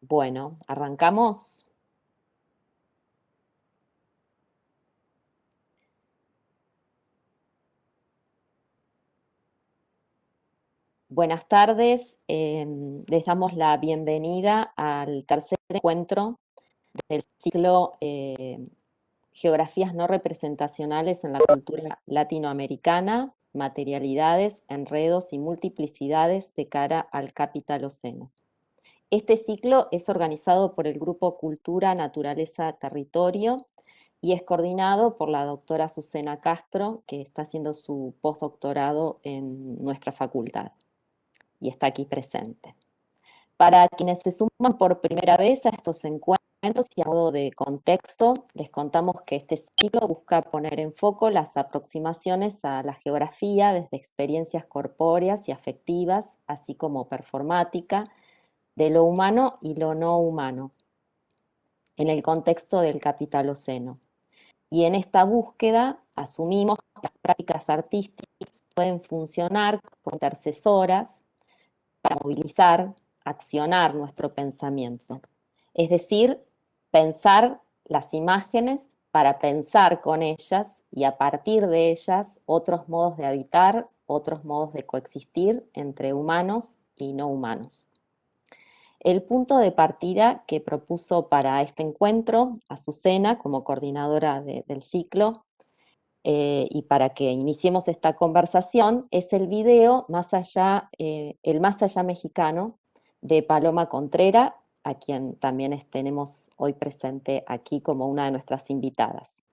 Bueno, arrancamos. Buenas tardes, les damos la bienvenida al tercer encuentro del ciclo Geografías no representacionales en la cultura latinoamericana, materialidades, enredos y multiplicidades de cara al Capitaloceno. Este ciclo es organizado por el Grupo Cultura, Naturaleza, Territorio y es coordinado por la doctora Azucena Castro, que está haciendo su postdoctorado en nuestra facultad y está aquí presente. Para quienes se suman por primera vez a estos encuentros y a modo de contexto, les contamos que este ciclo busca poner en foco las aproximaciones a la geografía desde experiencias corpóreas y afectivas, así como performática, de lo humano y lo no humano, en el contexto del Capitaloceno. Y en esta búsqueda asumimos que las prácticas artísticas pueden funcionar como intercesoras para movilizar, accionar nuestro pensamiento. Es decir, pensar las imágenes para pensar con ellas y a partir de ellas otros modos de habitar, otros modos de coexistir entre humanos y no humanos. El punto de partida que propuso para este encuentro Azucena como coordinadora del ciclo y para que iniciemos esta conversación es el video El Más Allá Mexicano de Paloma Contrera, a quien también tenemos hoy presente aquí como una de nuestras invitadas.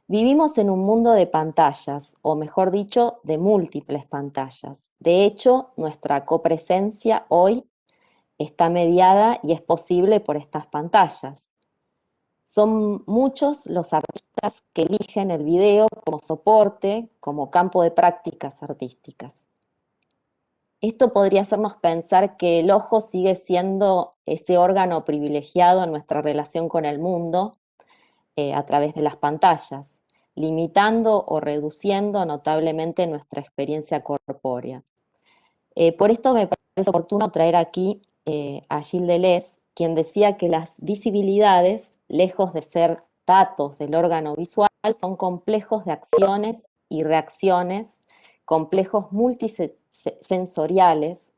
Vivimos en un mundo de pantallas, o mejor dicho, de múltiples pantallas. De hecho, nuestra copresencia hoy está mediada y es posible por estas pantallas. Son muchos los artistas que eligen el video como soporte, como campo de prácticas artísticas. Esto podría hacernos pensar que el ojo sigue siendo ese órgano privilegiado en nuestra relación con el mundo a través de las pantallas, limitando o reduciendo notablemente nuestra experiencia corpórea. Por esto me parece oportuno traer aquí a Gilles Deleuze, quien decía que las visibilidades, lejos de ser datos del órgano visual, son complejos de acciones y reacciones, complejos multisensoriales,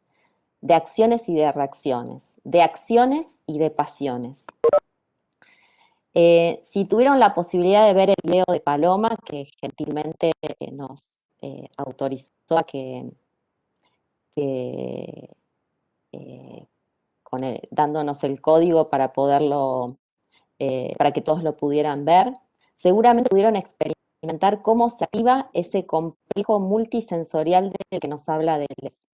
de acciones y de reacciones, de acciones y de pasiones. Si tuvieron la posibilidad de ver el video de Paloma, que gentilmente nos autorizó a que eh, dándonos el código para poderlo, para que todos lo pudieran ver, seguramente pudieron experimentar cómo se activa ese complejo multisensorial del que nos habla Deleuze.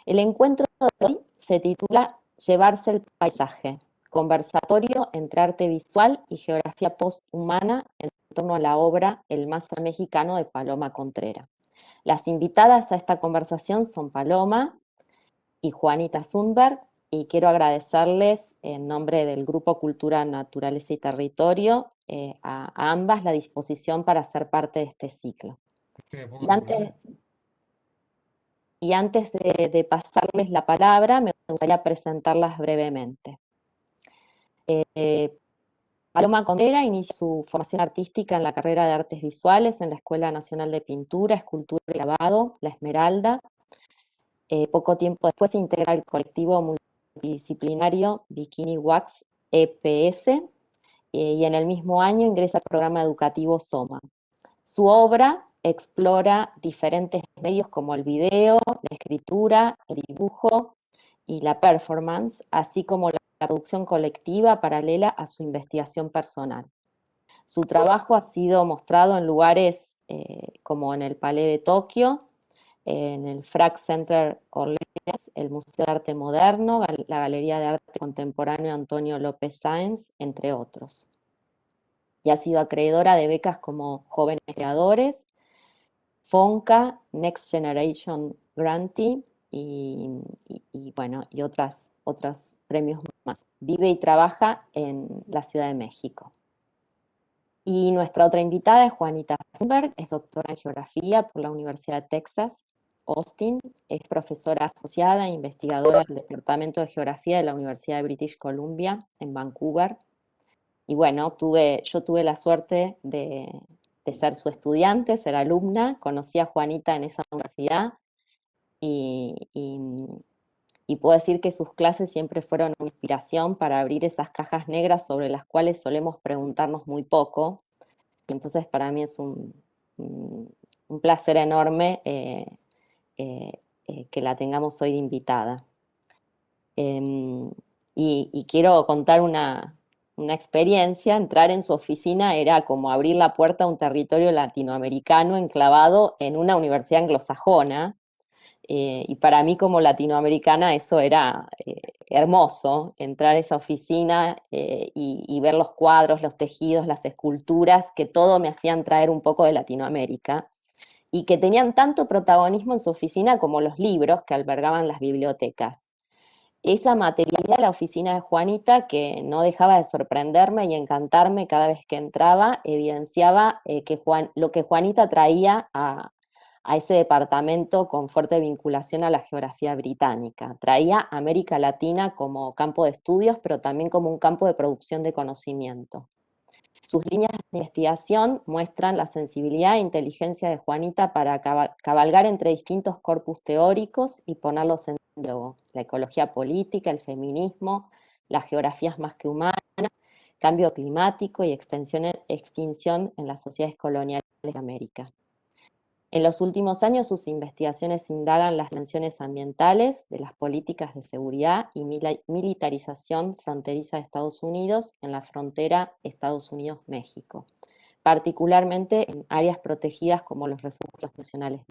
El encuentro de hoy se titula Llevarse el paisaje, conversatorio entre arte visual y geografía posthumana en torno a la obra El Más Allá Mexicano de Paloma Contrera. Las invitadas a esta conversación son Paloma y Juanita Sundberg, y quiero agradecerles en nombre del Grupo Cultura, Naturaleza y Territorio a ambas la disposición para ser parte de este ciclo. Y antes de pasarles la palabra, me gustaría presentarlas brevemente. Paloma Contrera inicia su formación artística en la carrera de Artes Visuales en la Escuela Nacional de Pintura, Escultura y Grabado, La Esmeralda. Poco tiempo después se integra al colectivo multidisciplinario Bikini Wax EPS y en el mismo año ingresa al programa educativo SOMA. Su obra explora diferentes medios como el video, la escritura, el dibujo y la performance, así como la producción colectiva paralela a su investigación personal. Su trabajo ha sido mostrado en lugares como en el Palais de Tokio, en el Frac Center Orleans, el Museo de Arte Moderno, la Galería de Arte Contemporáneo Antonio López Sáenz, entre otros. Y ha sido acreedora de becas como Jóvenes Creadores, FONCA, Next Generation Grantee y otros premios más. Vive y trabaja en la Ciudad de México. Y nuestra otra invitada es Juanita Sundberg, es doctora en Geografía por la Universidad de Texas. Austin, es profesora asociada e investigadora del Departamento de Geografía de la Universidad de British Columbia en Vancouver. Y bueno, yo tuve la suerte de ser su estudiante, ser alumna, conocí a Juanita en esa universidad y, y, y puedo decir que sus clases siempre fueron una inspiración para abrir esas cajas negras sobre las cuales solemos preguntarnos muy poco. Y entonces para mí es un placer enorme eh, que la tengamos hoy de invitada. Eh, y quiero contar una experiencia. Entrar en su oficina era como abrir la puerta a un territorio latinoamericano enclavado en una universidad anglosajona. Y para mí como latinoamericana eso era hermoso, entrar a esa oficina y ver los cuadros, los tejidos, las esculturas, que todo me hacían traer un poco de Latinoamérica y que tenían tanto protagonismo en su oficina como los libros que albergaban las bibliotecas. Esa materialidad de la oficina de Juanita, que no dejaba de sorprenderme y encantarme cada vez que entraba, evidenciaba lo que Juanita traía a ese departamento con fuerte vinculación a la geografía británica. Traía América Latina como campo de estudios, pero también como un campo de producción de conocimiento. Sus líneas de investigación muestran la sensibilidad e inteligencia de Juanita para cabalgar entre distintos corpus teóricos y ponerlos en diálogo: la ecología política, el feminismo, las geografías más que humanas, cambio climático y extinción en las sociedades coloniales de América. En los últimos años, sus investigaciones indagan las dimensiones ambientales de las políticas de seguridad y militarización fronteriza de Estados Unidos en la frontera Estados Unidos-México, particularmente en áreas protegidas como los refugios nacionales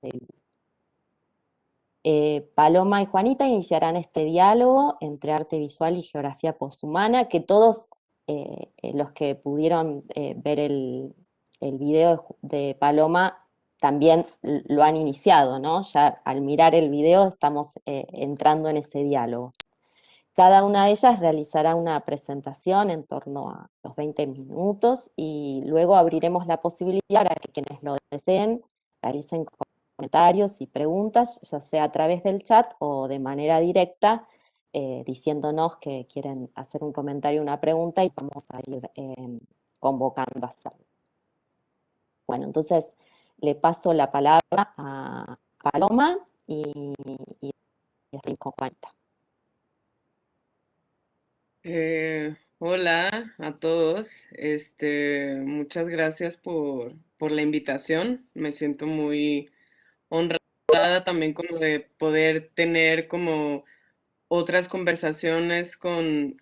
de Paloma y Juanita iniciarán este diálogo entre arte visual y geografía poshumana, que todos los que pudieron ver el video de Paloma también lo han iniciado, ¿no? Ya al mirar el video estamos entrando en ese diálogo. Cada una de ellas realizará una presentación en torno a los 20 minutos y luego abriremos la posibilidad para que quienes lo deseen realicen comentarios y preguntas, ya sea a través del chat o de manera directa, diciéndonos que quieren hacer un comentario o una pregunta y vamos a ir convocando a hacerlo. Bueno, entonces le paso la palabra a Paloma y estoy con Juanita. Hola a todos. Muchas gracias por la invitación. Me siento muy honrada también como de poder tener como otras conversaciones con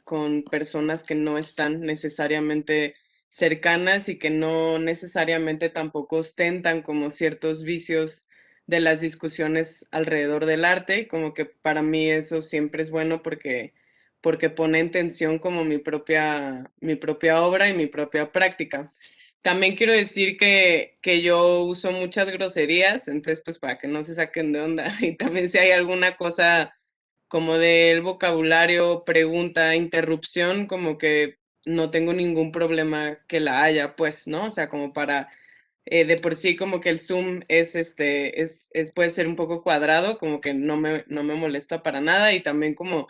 personas que no están necesariamente cercanas y que no necesariamente tampoco ostentan como ciertos vicios de las discusiones alrededor del arte. Como que para mí eso siempre es bueno porque pone en tensión como mi propia obra y mi propia práctica. También quiero decir que yo uso muchas groserías, entonces pues para que no se saquen de onda. Y también si hay alguna cosa como del vocabulario, pregunta, interrupción, como que no tengo ningún problema que la haya, pues, ¿no? O sea, como para, de por sí como que el Zoom puede ser un poco cuadrado, como que no me molesta para nada y también como,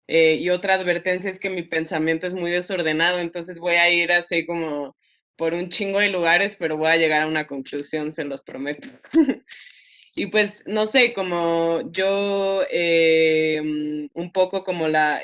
y otra advertencia es que mi pensamiento es muy desordenado, entonces voy a ir así como por un chingo de lugares, pero voy a llegar a una conclusión, se los prometo. Y pues, no sé, como yo, un poco como la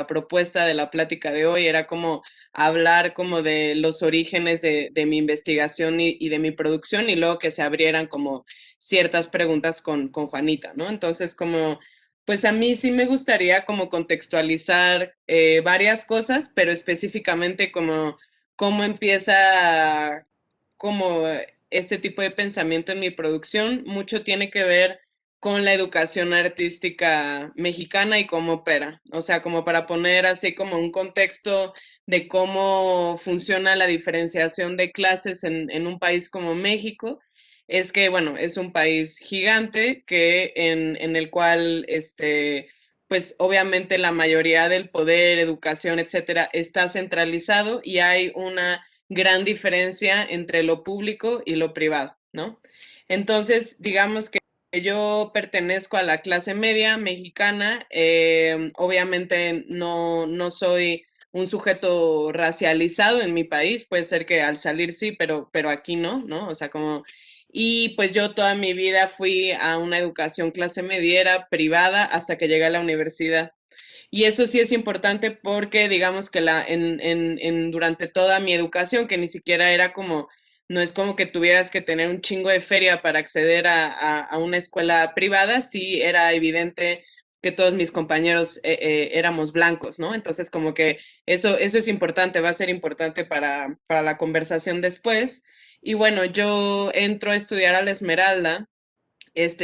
propuesta de la plática de hoy era como hablar como de los orígenes de mi investigación y de mi producción y luego que se abrieran como ciertas preguntas con Juanita, ¿no? Entonces, como, pues a mí sí me gustaría como contextualizar varias cosas, pero específicamente como cómo empieza como este tipo de pensamiento en mi producción, mucho tiene que ver con la educación artística mexicana y cómo opera. O sea, como para poner así como un contexto de cómo funciona la diferenciación de clases en un país como México, es que, bueno, es un país gigante en el cual, pues obviamente la mayoría del poder, educación, etcétera, está centralizado y hay una gran diferencia entre lo público y lo privado, ¿no? Entonces, digamos que yo pertenezco a la clase media mexicana, obviamente no soy un sujeto racializado en mi país, puede ser que al salir sí, pero aquí no, ¿no? O sea, como, y pues yo toda mi vida fui a una educación clase mediera privada hasta que llegué a la universidad. Y eso sí es importante porque digamos que durante toda mi educación, que ni siquiera era como, no es como que tuvieras que tener un chingo de feria para acceder a una escuela privada, sí era evidente que todos mis compañeros éramos blancos, ¿no? Entonces como que eso es importante, va a ser importante para la conversación después. Y bueno, yo entro a estudiar a la Esmeralda.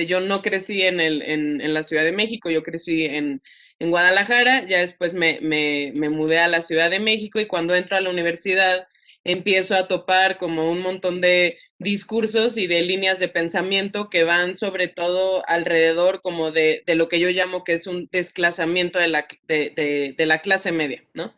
Yo no crecí en la Ciudad de México, yo crecí en Guadalajara, ya después me mudé a la Ciudad de México y cuando entro a la universidad empiezo a topar como un montón de discursos y de líneas de pensamiento que van sobre todo alrededor como de lo que yo llamo que es un desclasamiento de la clase media, ¿no?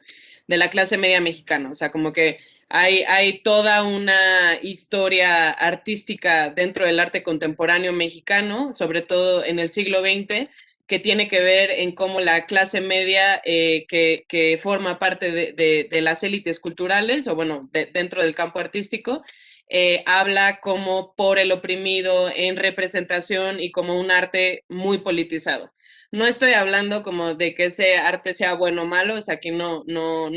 De la clase media mexicana, o sea, como que hay toda una historia artística dentro del arte contemporáneo mexicano, sobre todo en el siglo XX, que tiene que ver en cómo la clase media que forma parte de las élites culturales, o bueno, dentro del campo artístico, habla como por el oprimido en representación y como un arte muy politizado. No estoy hablando como de que ese arte sea bueno o malo, o sea, aquí no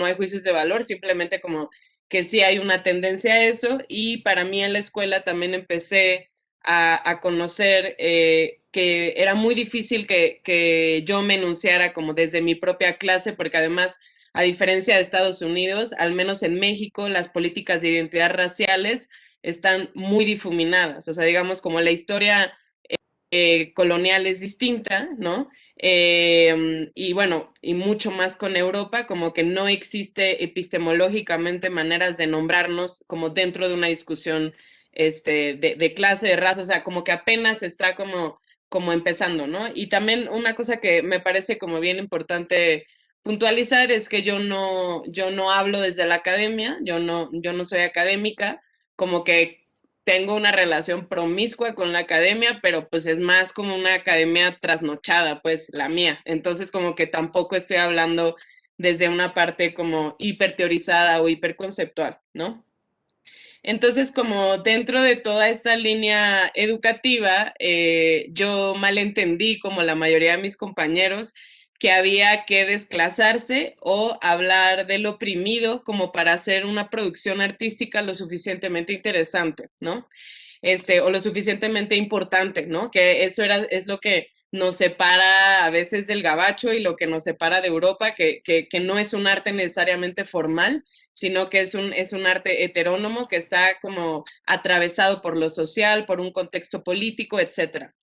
hay juicios de valor, simplemente como que sí hay una tendencia a eso y para mí en la escuela también empecé a conocer que era muy difícil que yo me enunciara como desde mi propia clase, porque además, a diferencia de Estados Unidos, al menos en México, las políticas de identidad raciales están muy difuminadas, o sea, digamos como la historia colonial es distinta, ¿no? Y bueno, y mucho más con Europa, como que no existe epistemológicamente maneras de nombrarnos como dentro de una discusión de clase, de raza, o sea, como que apenas está como empezando, ¿no? Y también una cosa que me parece como bien importante puntualizar es que yo no hablo desde la academia, yo no soy académica, como que tengo una relación promiscua con la academia, pero pues es más como una academia trasnochada, pues la mía. Entonces como que tampoco estoy hablando desde una parte como hiperteorizada o hiperconceptual, ¿no? Entonces, como dentro de toda esta línea educativa, yo malentendí, como la mayoría de mis compañeros, que había que desclasarse o hablar del oprimido como para hacer una producción artística lo suficientemente interesante, ¿no? O lo suficientemente importante, ¿no? Que es lo que nos separa a veces del gabacho y lo que nos separa de Europa, que no es un arte necesariamente formal, sino que es un arte heterónomo que está como atravesado por lo social, por un contexto político, etcétera.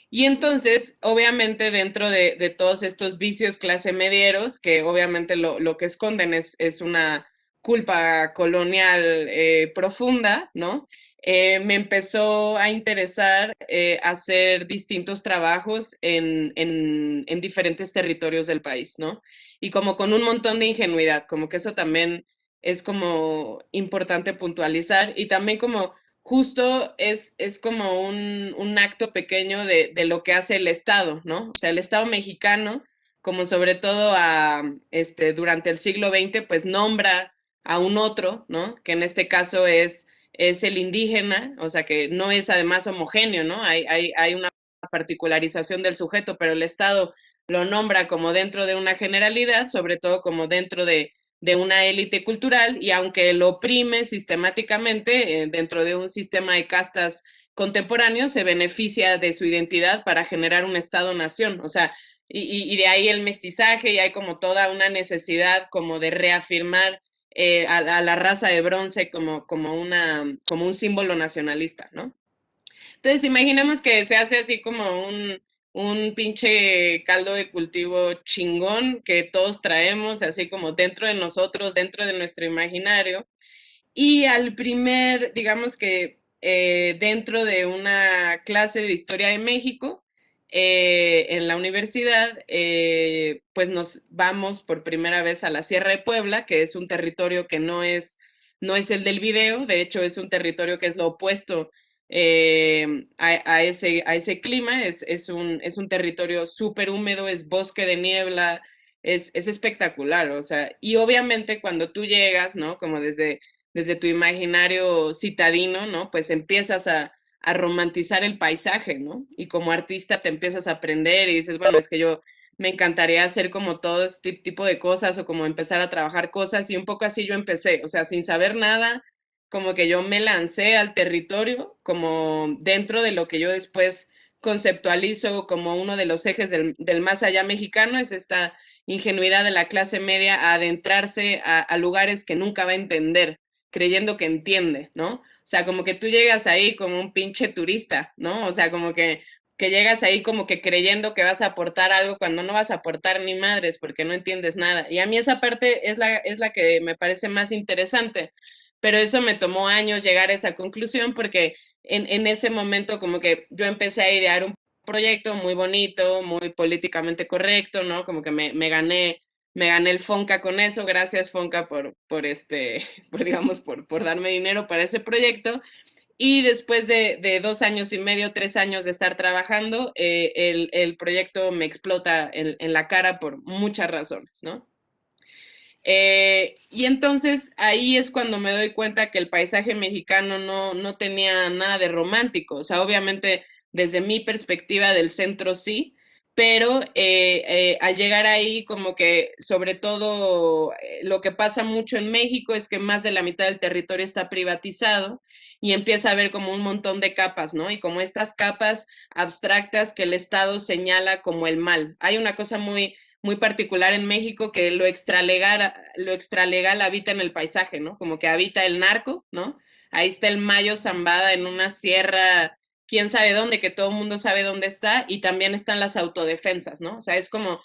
Y entonces, obviamente, dentro de todos estos vicios clase medieros, que obviamente lo que esconden es una culpa colonial profunda, ¿no? Me empezó a interesar hacer distintos trabajos en diferentes territorios del país, ¿no? Y como con un montón de ingenuidad, como que eso también es como importante puntualizar y también como justo es como un acto pequeño de lo que hace el Estado, ¿no? O sea, el Estado mexicano, como sobre todo durante el siglo XX, pues nombra a un otro, ¿no? Que en este caso es el indígena, o sea, que no es además homogéneo, ¿no? Hay una particularización del sujeto, pero el Estado lo nombra como dentro de una generalidad, sobre todo como dentro de una élite cultural y aunque lo oprime sistemáticamente dentro de un sistema de castas contemporáneo, se beneficia de su identidad para generar un Estado-nación. O sea, y de ahí el mestizaje y hay como toda una necesidad como de reafirmar a la raza de bronce como un símbolo nacionalista, ¿no? Entonces, imaginemos que se hace así como un pinche caldo de cultivo chingón que todos traemos, así como dentro de nosotros, dentro de nuestro imaginario. Y al primer, digamos que dentro de una clase de historia de México, en la universidad, pues nos vamos por primera vez a la Sierra de Puebla, que es un territorio que no es el del video, de hecho es un territorio que es lo opuesto a ese clima. Es un territorio súper húmedo, es bosque de niebla, es espectacular, o sea, y obviamente cuando tú llegas, ¿no? Como desde tu imaginario citadino, ¿no? Pues empiezas a romantizar el paisaje, ¿no? Y como artista te empiezas a aprender y dices, bueno, es que yo me encantaría hacer como todo este tipo de cosas o como empezar a trabajar cosas y un poco así yo empecé, o sea, sin saber nada, como que yo me lancé al territorio como dentro de lo que yo después conceptualizo como uno de los ejes del más allá mexicano, es esta ingenuidad de la clase media a adentrarse a lugares que nunca va a entender, creyendo que entiende, ¿no? O sea, como que tú llegas ahí como un pinche turista, ¿no? O sea, como que llegas ahí como que creyendo que vas a aportar algo cuando no vas a aportar ni madres porque no entiendes nada. Y a mí esa parte es la que me parece más interesante, pero eso me tomó años llegar a esa conclusión porque en ese momento como que yo empecé a idear un proyecto muy bonito, muy políticamente correcto, ¿no? Como que me gané el Fonca con eso, gracias Fonca por digamos, por darme dinero para ese proyecto. Y después de 2 años y medio, 3 años de estar trabajando, el proyecto me explota en la cara por muchas razones, ¿no? Y entonces ahí es cuando me doy cuenta que el paisaje mexicano no tenía nada de romántico. O sea, obviamente desde mi perspectiva del centro sí, pero al llegar ahí como que sobre todo lo que pasa mucho en México es que más de la mitad del territorio está privatizado y empieza a haber como un montón de capas, ¿no? Y como estas capas abstractas que el Estado señala como el mal. Hay una cosa muy particular en México que lo extralegal habita en el paisaje, ¿no? Como que habita el narco, ¿no? Ahí está el Mayo Zambada en una sierra, quién sabe dónde, que todo el mundo sabe dónde está, y también están las autodefensas, ¿no? O sea, es como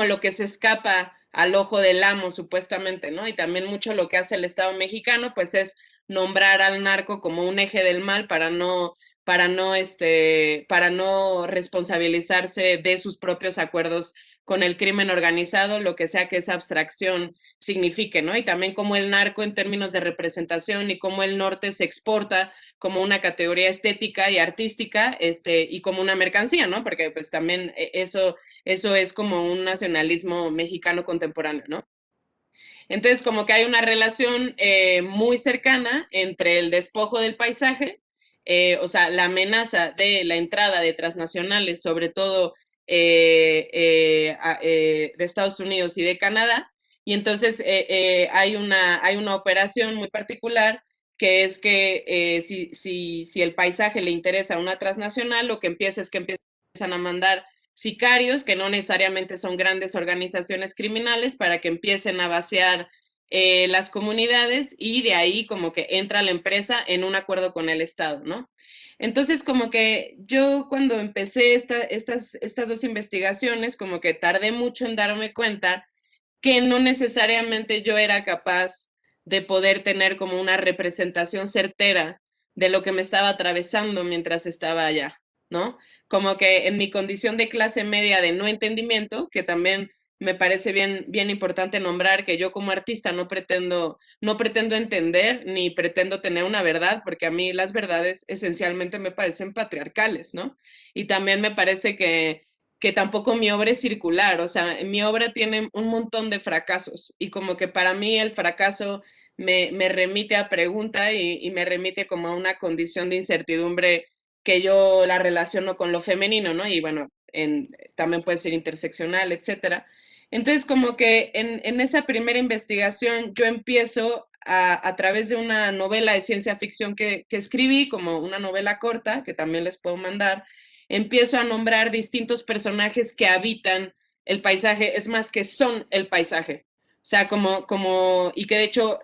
lo que se escapa al ojo del amo, supuestamente, ¿no? Y también mucho lo que hace el Estado mexicano, pues es nombrar al narco como un eje del mal para no responsabilizarse de sus propios acuerdos con el crimen organizado, lo que sea que esa abstracción signifique, ¿no? Y también cómo el narco en términos de representación y cómo el norte se exporta como una categoría estética y artística, y como una mercancía, ¿no? Porque pues también eso es como un nacionalismo mexicano contemporáneo, ¿no? Entonces, como que hay una relación muy cercana entre el despojo del paisaje, o sea, la amenaza de la entrada de transnacionales, sobre todo de Estados Unidos y de Canadá, y entonces hay una operación muy particular que es que si el paisaje le interesa a una transnacional, lo que empieza es que empiezan a mandar sicarios, que no necesariamente son grandes organizaciones criminales, para que empiecen a vaciar las comunidades y de ahí como que entra la empresa en un acuerdo con el Estado, ¿no? Entonces, como que yo cuando empecé estas dos investigaciones, como que tardé mucho en darme cuenta que no necesariamente yo era capaz de poder tener como una representación certera de lo que me estaba atravesando mientras estaba allá, ¿no? Como que en mi condición de clase media de no entendimiento, que también me parece bien importante nombrar que yo como artista no pretendo entender ni pretendo tener una verdad, porque a mí las verdades esencialmente me parecen patriarcales, ¿no? Y también me parece que tampoco mi obra es circular, o sea, mi obra tiene un montón de fracasos y como que para mí el fracaso me remite a pregunta y me remite como a una condición de incertidumbre que yo la relaciono con lo femenino, ¿no? Y bueno, también puede ser interseccional, etcétera. Entonces, como que en esa primera investigación yo empiezo a través de una novela de ciencia ficción que escribí, como una novela corta, que también les puedo mandar, empiezo a nombrar distintos personajes que habitan el paisaje, es más que son el paisaje. O sea, y que de hecho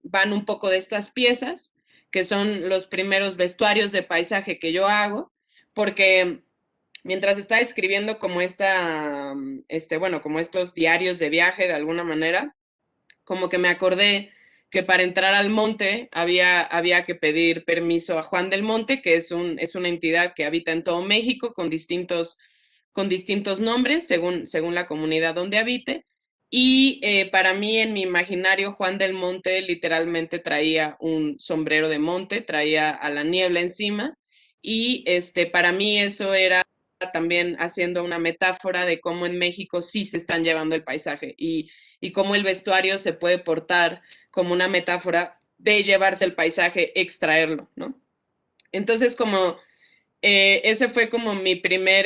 van un poco de estas piezas, que son los primeros vestuarios de paisaje que yo hago, porque mientras estaba escribiendo como bueno, como estos diarios de viaje de alguna manera, como que me acordé que para entrar al monte había que pedir permiso a Juan del Monte, que es una entidad que habita en todo México con distintos nombres según la comunidad donde habite. Y para mí, en mi imaginario, Juan del Monte literalmente traía un sombrero de monte, traía a la niebla encima. Y para mí eso era también haciendo una metáfora de cómo en México sí se están llevando el paisaje y cómo el vestuario se puede portar como una metáfora de llevarse el paisaje, extraerlo, ¿no? Entonces, como ese fue como mi primer,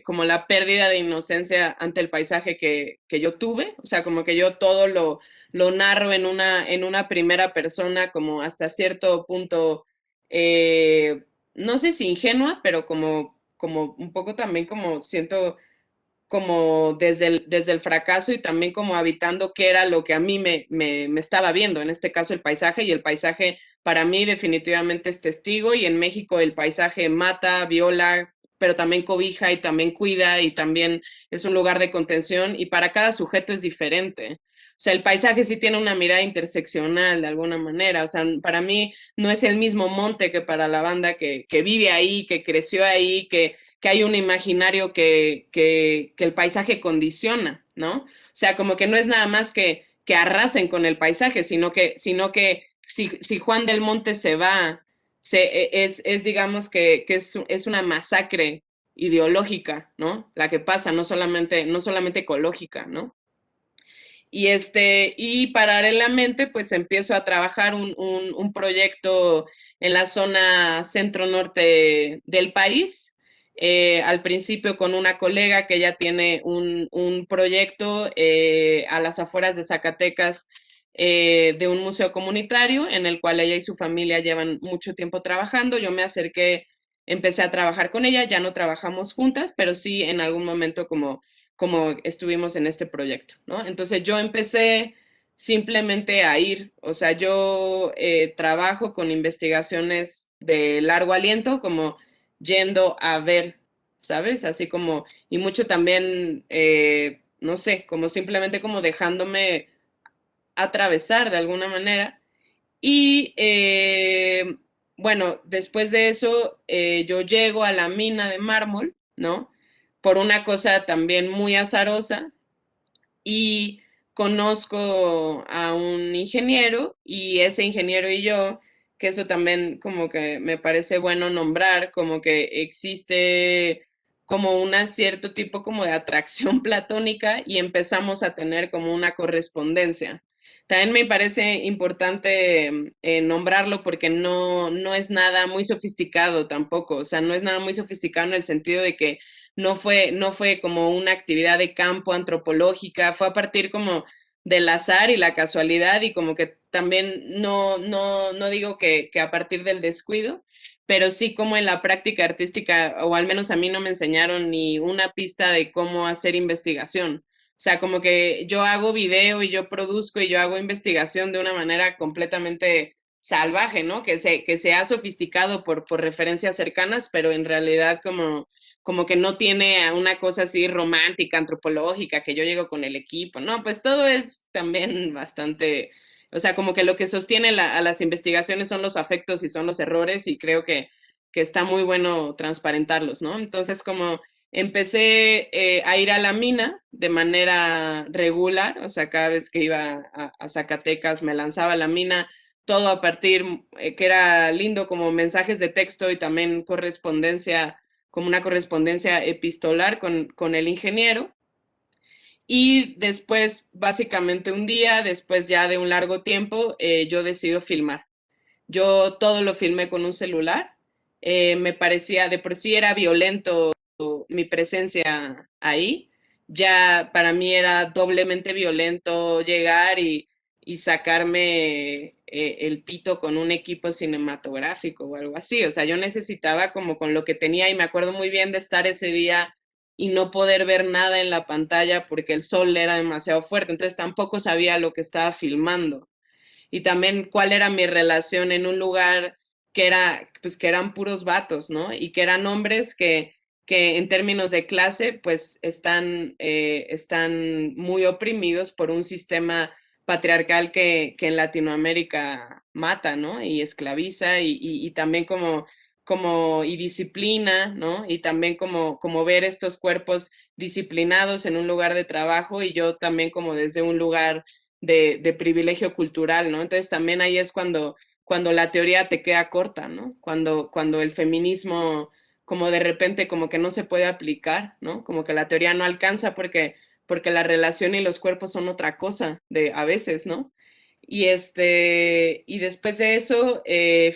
como la pérdida de inocencia ante el paisaje que yo tuve, o sea, como que yo todo lo narro en una primera persona, como hasta cierto punto, no sé si ingenua, pero como un poco también como siento como desde el fracaso y también como habitando qué era lo que a mí me estaba viendo, en este caso el paisaje, y el paisaje para mí definitivamente es testigo, y en México el paisaje mata, viola, pero también cobija y también cuida y también es un lugar de contención, y para cada sujeto es diferente. O sea, el paisaje sí tiene una mirada interseccional de alguna manera. O sea, para mí no es el mismo monte que para la banda que vive ahí, que creció ahí, que hay un imaginario que el paisaje condiciona, ¿no? O sea, como que no es nada más que arrasen con el paisaje, sino que si Juan del Monte se va, es digamos que es una masacre ideológica, ¿no? La que pasa, no solamente ecológica, ¿no? Y paralelamente, pues empiezo a trabajar un proyecto en la zona centro-norte del país. Al principio con una colega que ya tiene un proyecto a las afueras de Zacatecas de un museo comunitario en el cual ella y su familia llevan mucho tiempo trabajando. Yo me acerqué, empecé a trabajar con ella, ya no trabajamos juntas, pero sí en algún momento como estuvimos en este proyecto, ¿no? Entonces yo empecé simplemente a ir, o sea, yo trabajo con investigaciones de largo aliento, como yendo a ver, ¿sabes? Así como, y mucho también, no sé, como simplemente como dejándome atravesar de alguna manera. Y bueno, después de eso, yo llego a la mina de mármol, ¿no? Por una cosa también muy azarosa, y conozco a un ingeniero, y ese ingeniero y yo, que eso también como que me parece bueno nombrar, como que existe como un cierto tipo como de atracción platónica, y empezamos a tener como una correspondencia. También me parece importante nombrarlo porque no es nada muy sofisticado tampoco, o sea, no es nada muy sofisticado en el sentido de que no fue como una actividad de campo antropológica, fue a partir como del azar y la casualidad, y como que también no digo que a partir del descuido, pero sí como en la práctica artística, o al menos a mí no me enseñaron ni una pista de cómo hacer investigación. O sea, como que yo hago video y yo produzco y yo hago investigación de una manera completamente salvaje, ¿no? Que se ha sofisticado por referencias cercanas, pero en realidad como que no tiene una cosa así romántica, antropológica, que yo llego con el equipo, no, pues todo es también bastante, o sea, como que lo que sostiene a las investigaciones son los afectos y son los errores, y creo que está muy bueno transparentarlos, ¿no? Entonces, como empecé a ir a la mina de manera regular, o sea, cada vez que iba a Zacatecas me lanzaba a la mina, todo a partir, que era lindo, como mensajes de texto y también correspondencia, como una correspondencia epistolar con el ingeniero. Y después, básicamente un día, después ya de un largo tiempo, yo decido filmar. Yo todo lo filmé con un celular. Me parecía, de por sí era violento mi presencia ahí. Ya para mí era doblemente violento llegar y sacarme el pito con un equipo cinematográfico o algo así. O sea, yo necesitaba como con lo que tenía, y me acuerdo muy bien de estar ese día y no poder ver nada en la pantalla porque el sol era demasiado fuerte. Entonces tampoco sabía lo que estaba filmando, y también cuál era mi relación en un lugar pues que eran puros vatos, ¿no? Y que eran hombres que en términos de clase, pues están muy oprimidos por un sistema patriarcal que en Latinoamérica mata, ¿no? Y esclaviza, y también y disciplina, ¿no? Y también como ver estos cuerpos disciplinados en un lugar de trabajo y yo también como desde un lugar de privilegio cultural, ¿no? Entonces también ahí es cuando la teoría te queda corta, ¿no? Cuando el feminismo como de repente como que no se puede aplicar, ¿no? Como que la teoría no alcanza porque la relación y los cuerpos son otra cosa de a veces, ¿no? Y después de eso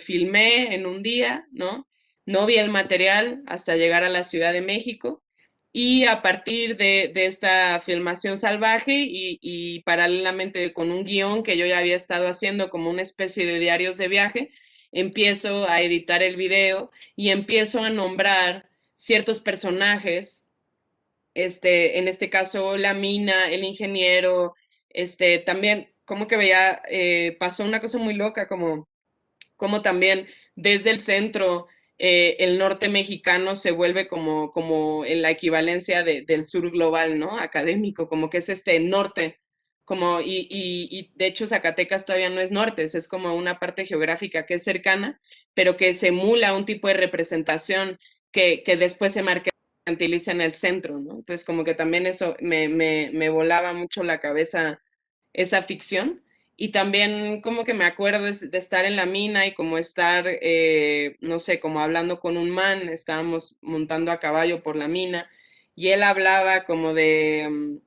filmé en un día, ¿no? No vi el material hasta llegar a la Ciudad de México y a partir de esta filmación salvaje y paralelamente con un guión que yo ya había estado haciendo como una especie de diarios de viaje, empiezo a editar el video y empiezo a nombrar ciertos personajes, en este caso la mina, el ingeniero, también como que veía, pasó una cosa muy loca, como también desde el centro el norte mexicano se vuelve como en la equivalencia del sur global, ¿no? Académico, como que es este norte, y de hecho Zacatecas todavía no es norte, es como una parte geográfica que es cercana, pero que se emula un tipo de representación que después se mercantiliza en el centro, ¿no? Entonces como que también eso me volaba mucho la cabeza esa ficción. Y también como que me acuerdo de estar en la mina y como estar, no sé, como hablando con un man, estábamos montando a caballo por la mina y él hablaba como de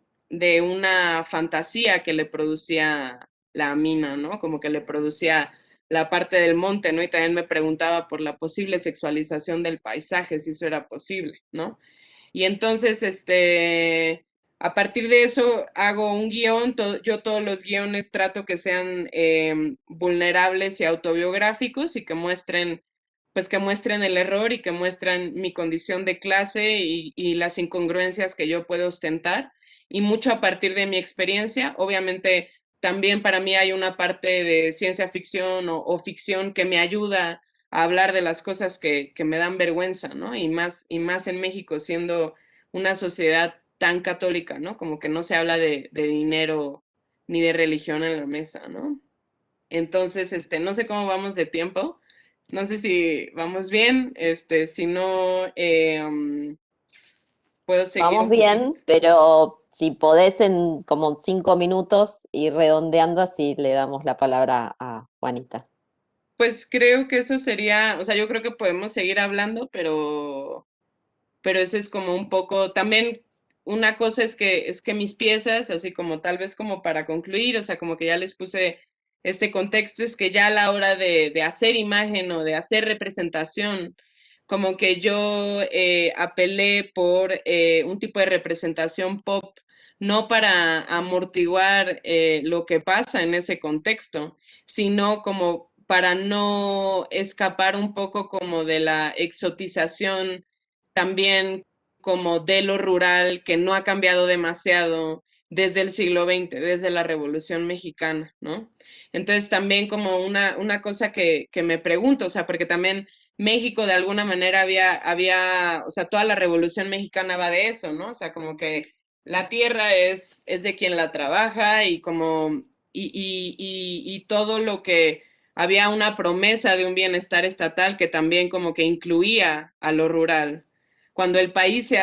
una fantasía que le producía la mina, ¿no? Como que le producía la parte del monte, ¿no? Y también me preguntaba por la posible sexualización del paisaje, si eso era posible, ¿no? Y entonces, a partir de eso hago un guión, yo todos los guiones trato que sean vulnerables y autobiográficos y pues que muestren el error y que muestren mi condición de clase y las incongruencias que yo puedo ostentar. Y mucho a partir de mi experiencia, obviamente también para mí hay una parte de ciencia ficción o ficción que me ayuda a hablar de las cosas que me dan vergüenza, ¿no? Y más en México, siendo una sociedad tan católica, ¿no? Como que no se habla de dinero ni de religión en la mesa, ¿no? Entonces, no sé cómo vamos de tiempo, no sé si vamos bien, si no, puedo seguir Vamos un poquito. bien, pero si podés en como 5 minutos ir redondeando, así le damos la palabra a Juanita. Pues creo que eso sería, o sea, yo creo que podemos seguir hablando, pero eso es como un poco, también una cosa es que mis piezas, así como tal vez como para concluir, o sea, como que ya les puse este contexto, es que ya a la hora de hacer imagen o de hacer representación, como que yo apelé por un tipo de representación pop, no para amortiguar lo que pasa en ese contexto, sino como para no escapar un poco como de la exotización también como de lo rural que no ha cambiado demasiado desde el siglo XX, desde la Revolución Mexicana, ¿no? Entonces también como una cosa que me pregunto, o sea, porque también México de alguna manera o sea, toda la Revolución Mexicana va de eso, ¿no? O sea, como que la tierra es de quien la trabaja y como, y todo lo que había una promesa de un bienestar estatal que también como que incluía a lo rural, cuando el país se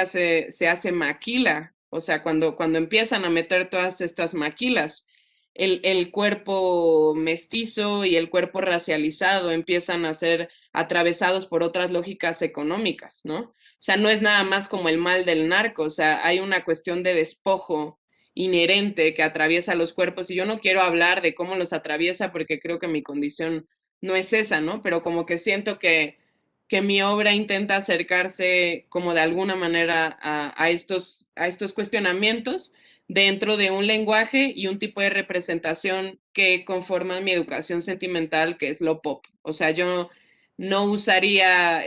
hace maquila, o sea, cuando empiezan a meter todas estas maquilas, el cuerpo mestizo y el cuerpo racializado empiezan a ser atravesados por otras lógicas económicas, ¿no? O sea, no es nada más como el mal del narco, o sea, hay una cuestión de despojo inherente que atraviesa los cuerpos y yo no quiero hablar de cómo los atraviesa porque creo que mi condición no es esa, ¿no? Pero como que siento que mi obra intenta acercarse como de alguna manera a estos cuestionamientos dentro de un lenguaje y un tipo de representación que conforman mi educación sentimental, que es lo pop. O sea, yo no usaría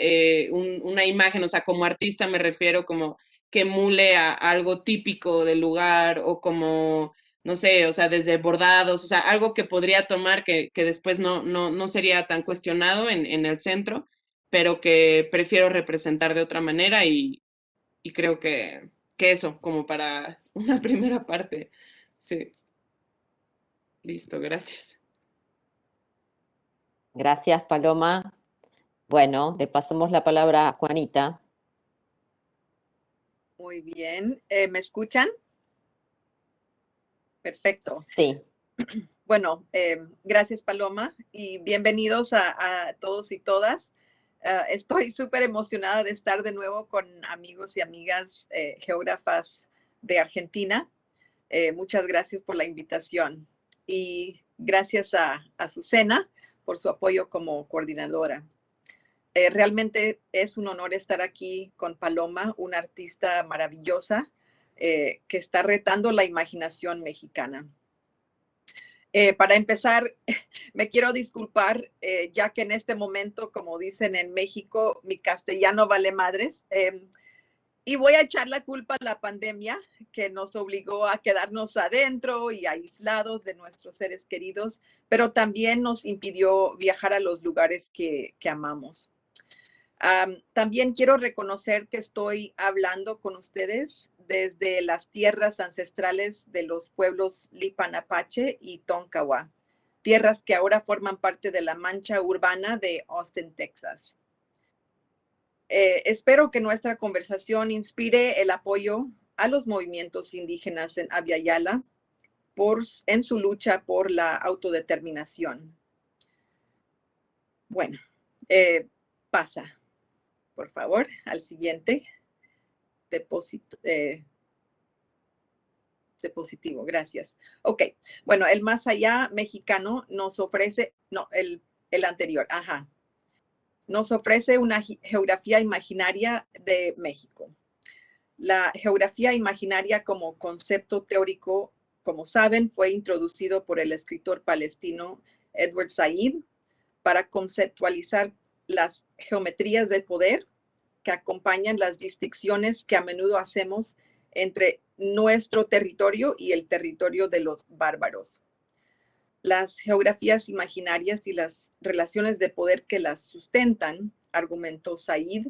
una imagen, o sea, como artista me refiero como que emule a algo típico del lugar o como, no sé, o sea, desde bordados, o sea, algo que podría tomar que después no sería tan cuestionado en el centro, pero que prefiero representar de otra manera y creo que eso, como para una primera parte. Sí, listo, gracias. Gracias, Paloma. Bueno, le pasamos la palabra a Juanita. Muy bien. ¿Me escuchan? Perfecto. Sí. Bueno, gracias Paloma y bienvenidos a todos y todas. Estoy súper emocionada de estar de nuevo con amigos y amigas geógrafas de Argentina. Muchas gracias por la invitación y gracias a Azucena por su apoyo como coordinadora. Realmente es un honor estar aquí con Paloma, una artista maravillosa que está retando la imaginación mexicana. Para empezar, me quiero disculpar, ya que en este momento, como dicen en México, mi castellano vale madres. Y voy a echar la culpa a la pandemia que nos obligó a quedarnos adentro y aislados de nuestros seres queridos, pero también nos impidió viajar a los lugares que amamos. También quiero reconocer que estoy hablando con ustedes desde las tierras ancestrales de los pueblos Lipan Apache y Tonkawa, tierras que ahora forman parte de la mancha urbana de Austin, Texas. Espero que nuestra conversación inspire el apoyo a los movimientos indígenas en Abya Yala en su lucha por la autodeterminación. Bueno, pasa, por favor, al siguiente. Positivo, gracias. Ok, bueno, el Más Allá mexicano nos ofrece, no, el anterior, ajá, nos ofrece una geografía imaginaria de México. La geografía imaginaria como concepto teórico, como saben, fue introducido por el escritor palestino Edward Said para conceptualizar las geometrías del poder que acompañan las distinciones que a menudo hacemos entre nuestro territorio y el territorio de los bárbaros. Las geografías imaginarias y las relaciones de poder que las sustentan, argumentó Said,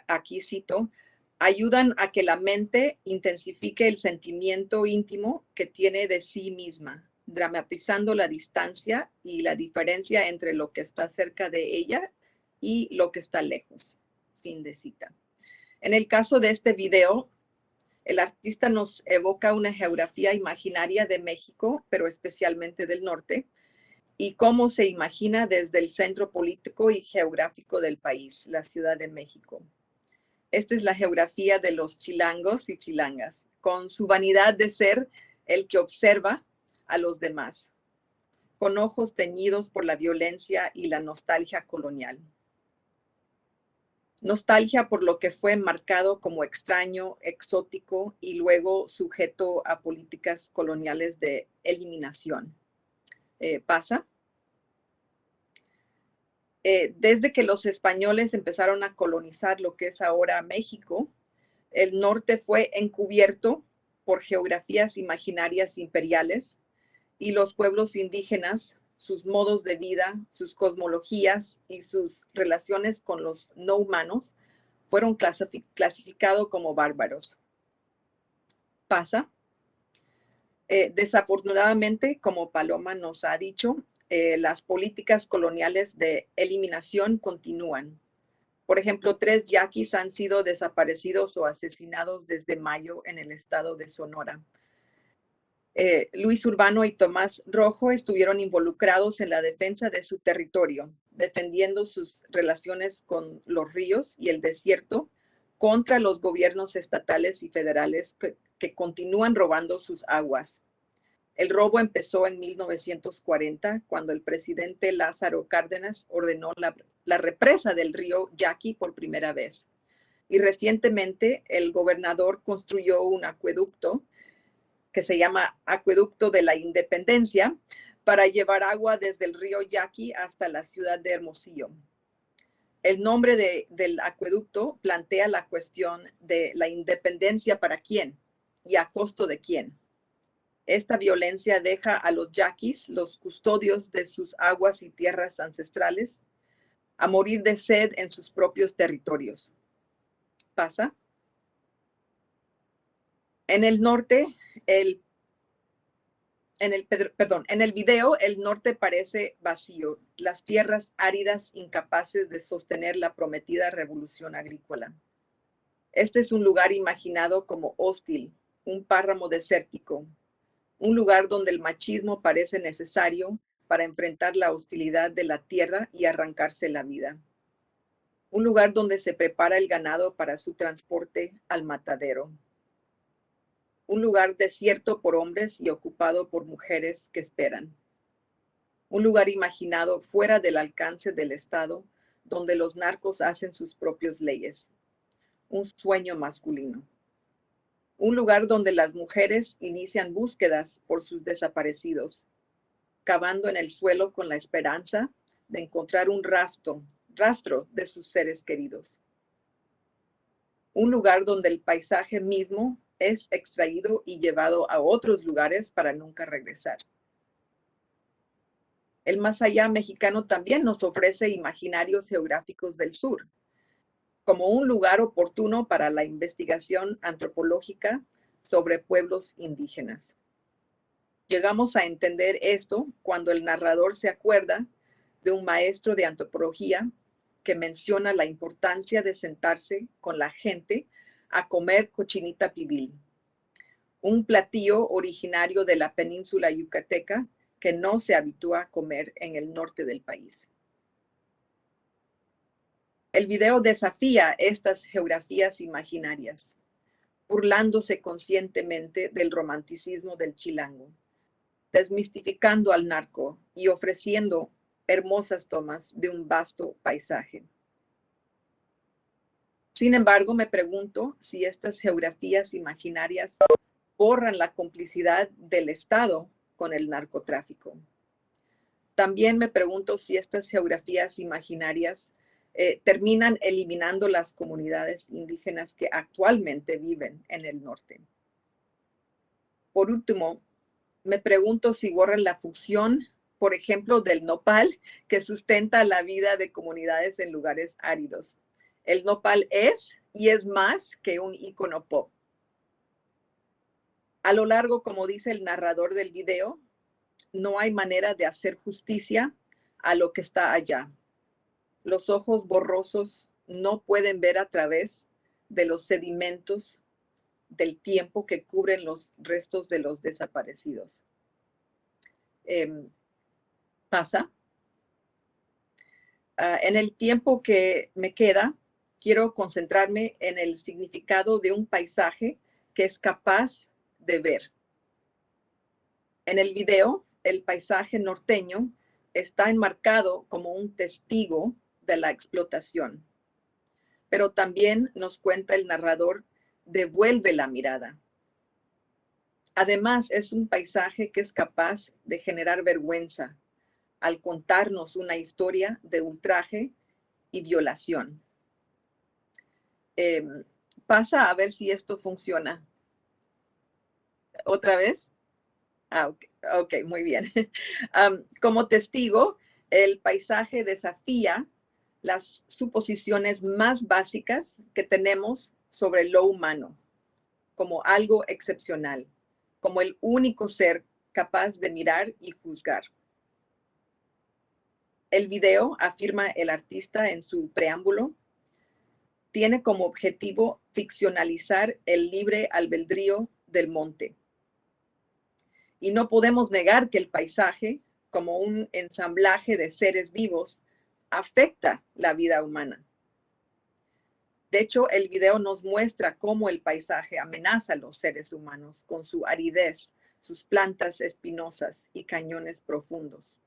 aquí cito, ayudan a que la mente intensifique el sentimiento íntimo que tiene de sí misma, dramatizando la distancia y la diferencia entre lo que está cerca de ella y lo que está lejos. Fin de cita. En el caso de este video, el artista nos evoca una geografía imaginaria de México, pero especialmente del norte, y cómo se imagina desde el centro político y geográfico del país, la Ciudad de México. Esta es la geografía de los chilangos y chilangas, con su vanidad de ser el que observa a los demás, con ojos teñidos por la violencia y la nostalgia colonial. Nostalgia por lo que fue marcado como extraño, exótico y luego sujeto a políticas coloniales de eliminación. ¿Pasa? Desde que los españoles empezaron a colonizar lo que es ahora México, el norte fue encubierto por geografías imaginarias imperiales y los pueblos indígenas, sus modos de vida, sus cosmologías y sus relaciones con los no humanos fueron clasificados como bárbaros. Pasa. Desafortunadamente, como Paloma nos ha dicho, las políticas coloniales de eliminación continúan. Por ejemplo, 3 yaquis han sido desaparecidos o asesinados desde mayo en el estado de Sonora. Luis Urbano y Tomás Rojo estuvieron involucrados en la defensa de su territorio, defendiendo sus relaciones con los ríos y el desierto contra los gobiernos estatales y federales que continúan robando sus aguas. El robo empezó en 1940, cuando el presidente Lázaro Cárdenas ordenó la represa del río Yaqui por primera vez. Y recientemente el gobernador construyó un acueducto que se llama Acueducto de la Independencia, para llevar agua desde el río Yaqui hasta la ciudad de Hermosillo. El nombre del acueducto plantea la cuestión de la independencia para quién y a costo de quién. Esta violencia deja a los yaquis, los custodios de sus aguas y tierras ancestrales, a morir de sed en sus propios territorios. ¿Pasa? En el norte, en el video, el norte parece vacío, las tierras áridas incapaces de sostener la prometida revolución agrícola. Este es un lugar imaginado como hostil, un páramo desértico, un lugar donde el machismo parece necesario para enfrentar la hostilidad de la tierra y arrancarse la vida. Un lugar donde se prepara el ganado para su transporte al matadero. Un lugar desierto por hombres y ocupado por mujeres que esperan. Un lugar imaginado fuera del alcance del Estado, donde los narcos hacen sus propias leyes. Un sueño masculino. Un lugar donde las mujeres inician búsquedas por sus desaparecidos, cavando en el suelo con la esperanza de encontrar un rastro de sus seres queridos. Un lugar donde el paisaje mismo es extraído y llevado a otros lugares para nunca regresar. El más allá mexicano también nos ofrece imaginarios geográficos del sur, como un lugar oportuno para la investigación antropológica sobre pueblos indígenas. Llegamos a entender esto cuando el narrador se acuerda de un maestro de antropología que menciona la importancia de sentarse con la gente a comer cochinita pibil, un platillo originario de la península yucateca que no se habitúa a comer en el norte del país. El video desafía estas geografías imaginarias, burlándose conscientemente del romanticismo del chilango, desmistificando al narco y ofreciendo hermosas tomas de un vasto paisaje. Sin embargo, me pregunto si estas geografías imaginarias borran la complicidad del Estado con el narcotráfico. También me pregunto si estas geografías imaginarias terminan eliminando las comunidades indígenas que actualmente viven en el norte. Por último, me pregunto si borran la función, por ejemplo, del nopal que sustenta la vida de comunidades en lugares áridos. El nopal es y es más que un ícono pop. A lo largo, como dice el narrador del video, no hay manera de hacer justicia a lo que está allá. Los ojos borrosos no pueden ver a través de los sedimentos del tiempo que cubren los restos de los desaparecidos. Pasa. En el tiempo que me queda, quiero concentrarme en el significado de un paisaje que es capaz de ver. En el video, el paisaje norteño está enmarcado como un testigo de la explotación, pero también nos cuenta el narrador, devuelve la mirada. Además, es un paisaje que es capaz de generar vergüenza al contarnos una historia de ultraje y violación. Pasa a ver si esto funciona. ¿Otra vez? Ok, muy bien. Como testigo, el paisaje desafía las suposiciones más básicas que tenemos sobre lo humano, como algo excepcional, como el único ser capaz de mirar y juzgar. El video, afirma el artista en su preámbulo, tiene como objetivo ficcionalizar el libre albedrío del monte. Y no podemos negar que el paisaje, como un ensamblaje de seres vivos, afecta la vida humana. De hecho, el video nos muestra cómo el paisaje amenaza a los seres humanos con su aridez, sus plantas espinosas y cañones profundos.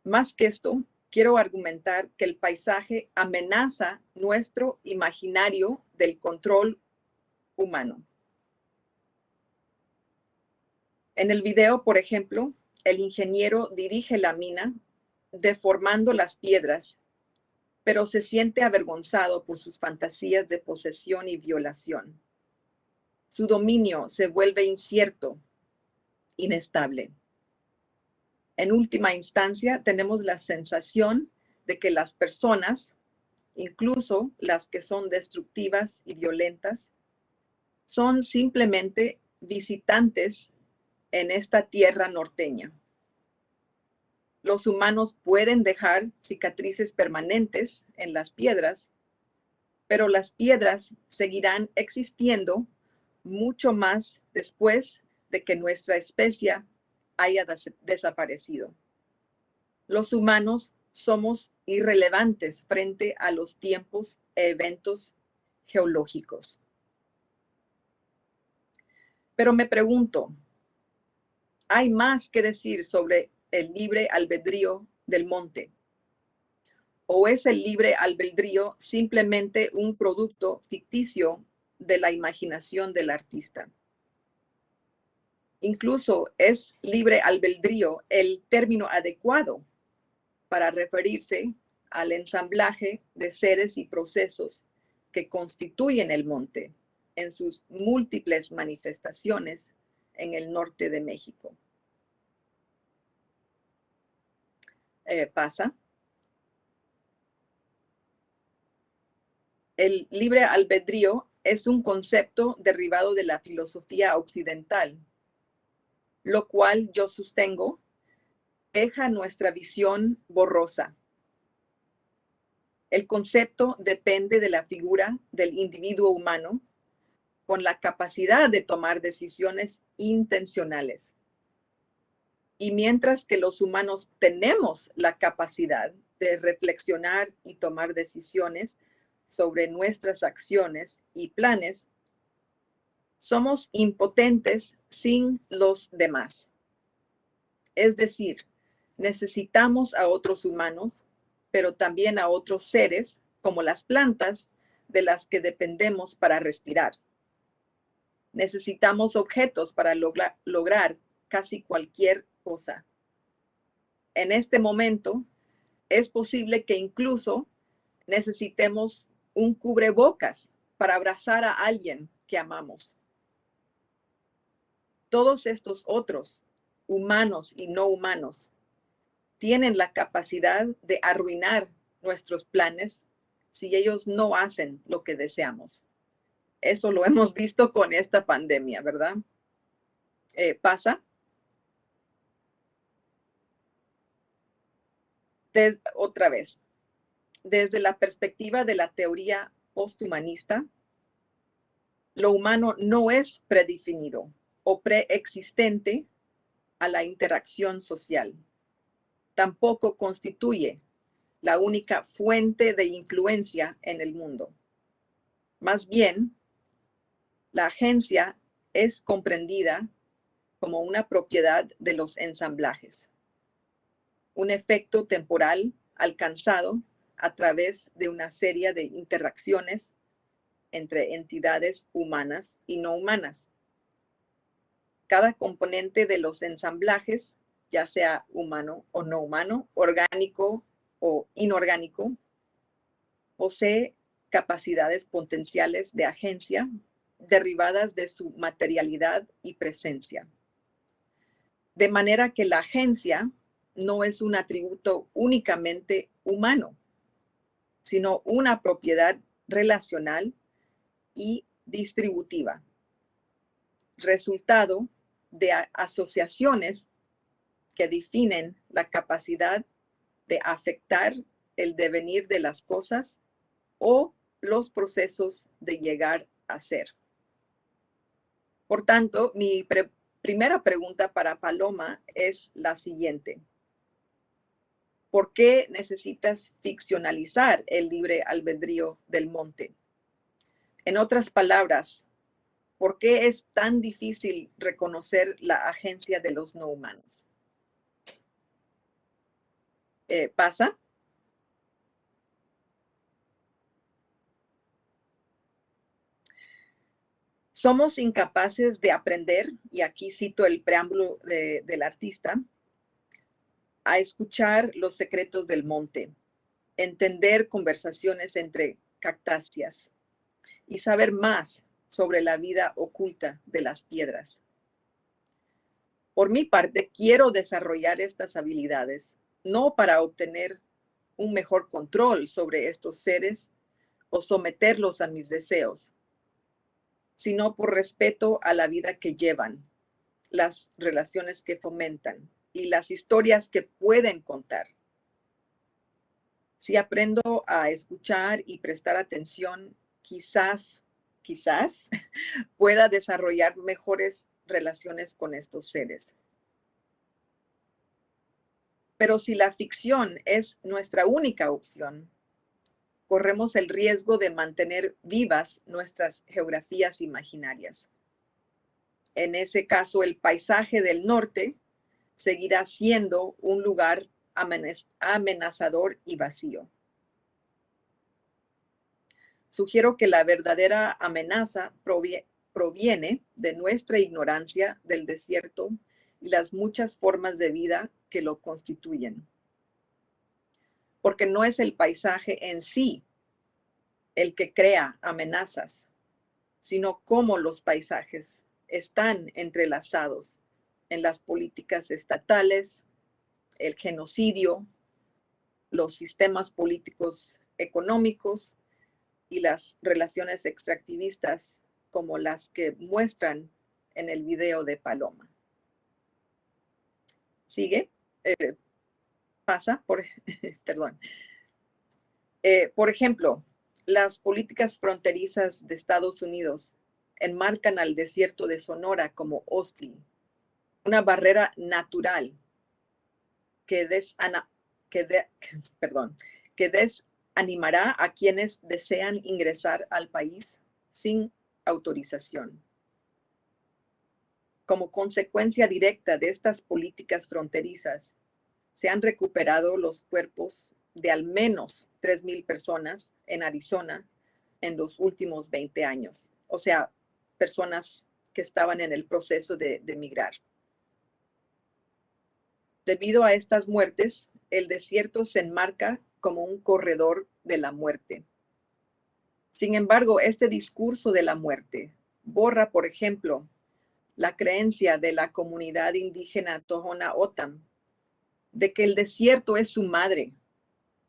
Más que esto, quiero argumentar que el paisaje amenaza nuestro imaginario del control humano. En el video, por ejemplo, el ingeniero dirige la mina deformando las piedras, pero se siente avergonzado por sus fantasías de posesión y violación. Su dominio se vuelve incierto, inestable. En última instancia, tenemos la sensación de que las personas, incluso las que son destructivas y violentas, son simplemente visitantes en esta tierra norteña. Los humanos pueden dejar cicatrices permanentes en las piedras, pero las piedras seguirán existiendo mucho más después de que nuestra especie haya desaparecido. Los humanos somos irrelevantes frente a los tiempos e eventos geológicos. Pero me pregunto, ¿hay más que decir sobre el libre albedrío del monte? ¿O es el libre albedrío simplemente un producto ficticio de la imaginación del artista? Incluso es libre albedrío el término adecuado para referirse al ensamblaje de seres y procesos que constituyen el monte en sus múltiples manifestaciones en el norte de México. Pasa. El libre albedrío es un concepto derivado de la filosofía occidental, lo cual yo sostengo deja nuestra visión borrosa. El concepto depende de la figura del individuo humano con la capacidad de tomar decisiones intencionales. Y mientras que los humanos tenemos la capacidad de reflexionar y tomar decisiones sobre nuestras acciones y planes, somos impotentes sin los demás. Es decir, necesitamos a otros humanos, pero también a otros seres, como las plantas, de las que dependemos para respirar. Necesitamos objetos para lograr casi cualquier cosa. En este momento, es posible que incluso necesitemos un cubrebocas para abrazar a alguien que amamos. Todos estos otros, humanos y no humanos, tienen la capacidad de arruinar nuestros planes si ellos no hacen lo que deseamos. Eso lo hemos visto con esta pandemia, ¿verdad? Pasa. Otra vez, desde la perspectiva de la teoría posthumanista, lo humano no es predefinido o preexistente a la interacción social. Tampoco constituye la única fuente de influencia en el mundo. Más bien, la agencia es comprendida como una propiedad de los ensamblajes, un efecto temporal alcanzado a través de una serie de interacciones entre entidades humanas y no humanas. Cada componente de los ensamblajes, ya sea humano o no humano, orgánico o inorgánico, posee capacidades potenciales de agencia derivadas de su materialidad y presencia. De manera que la agencia no es un atributo únicamente humano, sino una propiedad relacional y distributiva, resultado de asociaciones que definen la capacidad de afectar el devenir de las cosas o los procesos de llegar a ser. Por tanto, mi primera pregunta para Paloma es la siguiente. ¿Por qué necesitas ficcionalizar el libre albedrío del monte? En otras palabras, ¿por qué es tan difícil reconocer la agencia de los no humanos? ¿Pasa? Somos incapaces de aprender, y aquí cito el preámbulo del artista, a escuchar los secretos del monte, entender conversaciones entre cactáceas y saber más sobre la vida oculta de las piedras. Por mi parte, quiero desarrollar estas habilidades, no para obtener un mejor control sobre estos seres o someterlos a mis deseos, sino por respeto a la vida que llevan, las relaciones que fomentan y las historias que pueden contar. Si aprendo a escuchar y prestar atención quizás pueda desarrollar mejores relaciones con estos seres. Pero si la ficción es nuestra única opción, corremos el riesgo de mantener vivas nuestras geografías imaginarias. En ese caso, el paisaje del norte seguirá siendo un lugar amenazador y vacío. Sugiero que la verdadera amenaza proviene de nuestra ignorancia del desierto y las muchas formas de vida que lo constituyen. Porque no es el paisaje en sí el que crea amenazas, sino cómo los paisajes están entrelazados en las políticas estatales, el genocidio, los sistemas políticos económicos y las relaciones extractivistas como las que muestran en el video de Paloma. Sigue, pasa, perdón. Por ejemplo, las políticas fronterizas de Estados Unidos enmarcan al desierto de Sonora como hostil, una barrera natural que desanimará a quienes desean ingresar al país sin autorización. Como consecuencia directa de estas políticas fronterizas, se han recuperado los cuerpos de al menos 3,000 personas en Arizona en los últimos 20 años. O sea, personas que estaban en el proceso de migrar. Debido a estas muertes, el desierto se enmarca como un corredor de la muerte. Sin embargo, este discurso de la muerte borra, por ejemplo, la creencia de la comunidad indígena Tohono O'odham de que el desierto es su madre,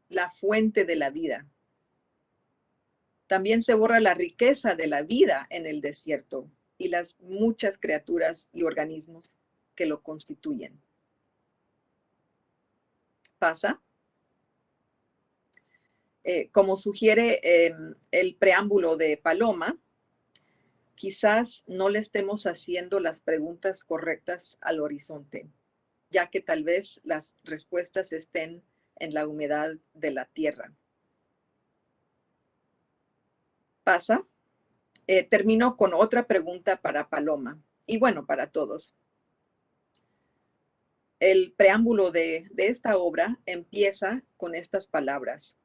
la fuente de la vida. También se borra la riqueza de la vida en el desierto y las muchas criaturas y organismos que lo constituyen. Pasa. Como sugiere el preámbulo de Paloma, quizás no le estemos haciendo las preguntas correctas al horizonte, ya que tal vez las respuestas estén en la humedad de la tierra. Pasa. Termino con otra pregunta para Paloma y bueno, para todos. El preámbulo de esta obra empieza con estas palabras: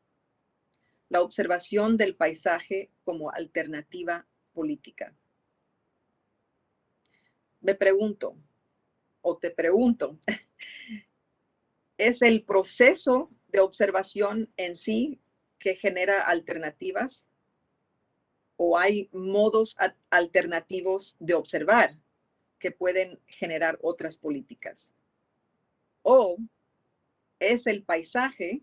la observación del paisaje como alternativa política. Me pregunto, o te pregunto, ¿es el proceso de observación en sí que genera alternativas? ¿O hay modos alternativos de observar que pueden generar otras políticas? ¿O es el paisaje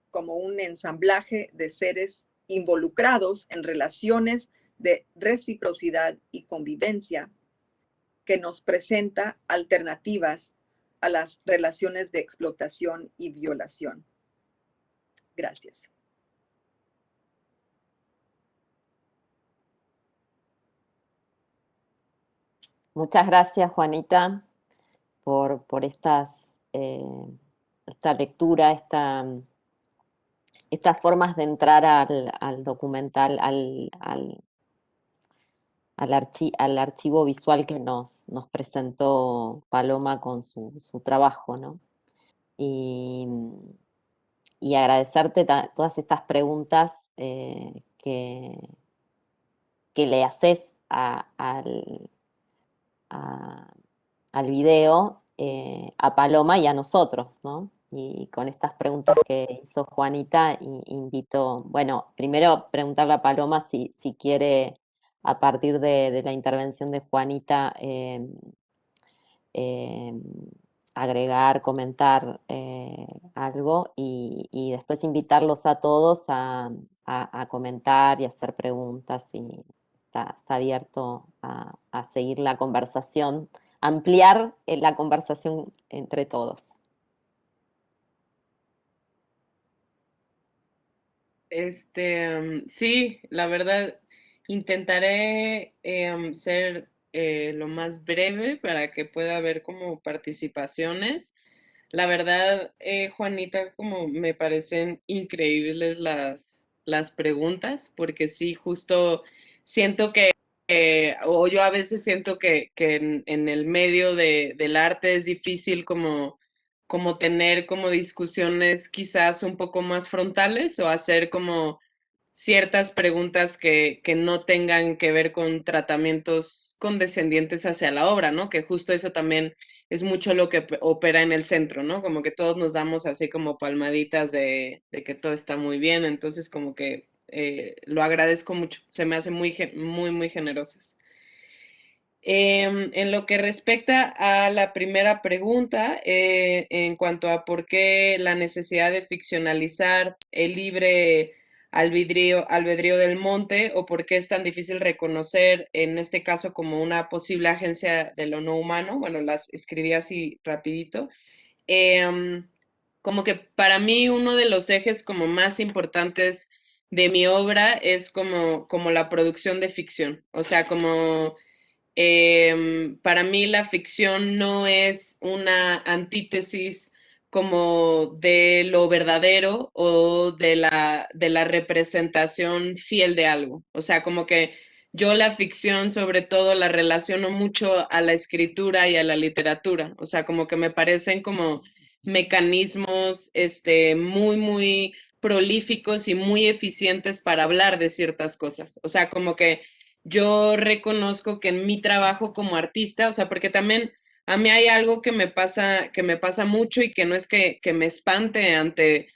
como un ensamblaje de seres involucrados en relaciones de reciprocidad y convivencia que nos presenta alternativas a las relaciones de explotación y violación? Gracias. Muchas gracias, Juanita, por esta lectura, estas formas de entrar al documental, al archivo visual que nos presentó Paloma con su trabajo, ¿no? Y agradecerte todas estas preguntas que le haces al video, a Paloma y a nosotros, ¿no? Y con estas preguntas que hizo Juanita, invito, bueno, primero preguntarle a Paloma si quiere, a partir de la intervención de Juanita, eh, agregar, comentar algo, y después invitarlos a todos a comentar y hacer preguntas, y está abierto a seguir la conversación, ampliar la conversación entre todos. Sí, la verdad, Intentaré ser lo más breve para que pueda haber como participaciones. La verdad, Juanita, como me parecen increíbles las preguntas, porque sí, justo siento que, o yo a veces siento que en el medio del arte es difícil como tener como discusiones quizás un poco más frontales o hacer como ciertas preguntas que no tengan que ver con tratamientos condescendientes hacia la obra, ¿no? Que justo eso también es mucho lo que opera en el centro, ¿no? Como que todos nos damos así como palmaditas de que todo está muy bien, entonces como que lo agradezco mucho, se me hace muy generosas. En lo que respecta a la primera pregunta, en cuanto a por qué la necesidad de ficcionalizar el libre albedrío del monte o por qué es tan difícil reconocer en este caso como una posible agencia de lo no humano, bueno, las escribí así rapidito. Como que para mí uno de los ejes como más importantes de mi obra es como la producción de ficción, o sea, como para mí la ficción no es una antítesis como de lo verdadero o de la representación fiel de algo. O sea, como que yo la ficción sobre todo la relaciono mucho a la escritura y a la literatura. O sea, como que me parecen como mecanismos muy prolíficos y muy eficientes para hablar de ciertas cosas. O sea, como que yo reconozco que en mi trabajo como artista, o sea, porque también a mí hay algo que me pasa mucho y que no es que me espante ante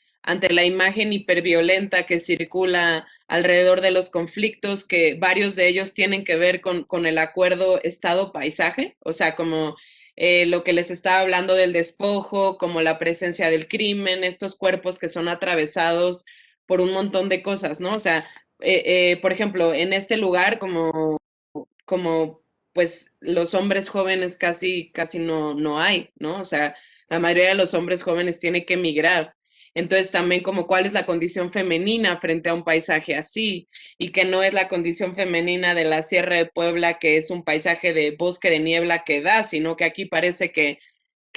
la imagen hiperviolenta que circula alrededor de los conflictos, que varios de ellos tienen que ver con el acuerdo Estado-paisaje, o sea, como lo que les estaba hablando del despojo, como la presencia del crimen, estos cuerpos que son atravesados por un montón de cosas, ¿no? O sea, por ejemplo, en este lugar, como pues los hombres jóvenes casi no hay, ¿no? O sea, la mayoría de los hombres jóvenes tiene que emigrar. Entonces también como cuál es la condición femenina frente a un paisaje así y que no es la condición femenina de la Sierra de Puebla, que es un paisaje de bosque de niebla que da, sino que aquí parece que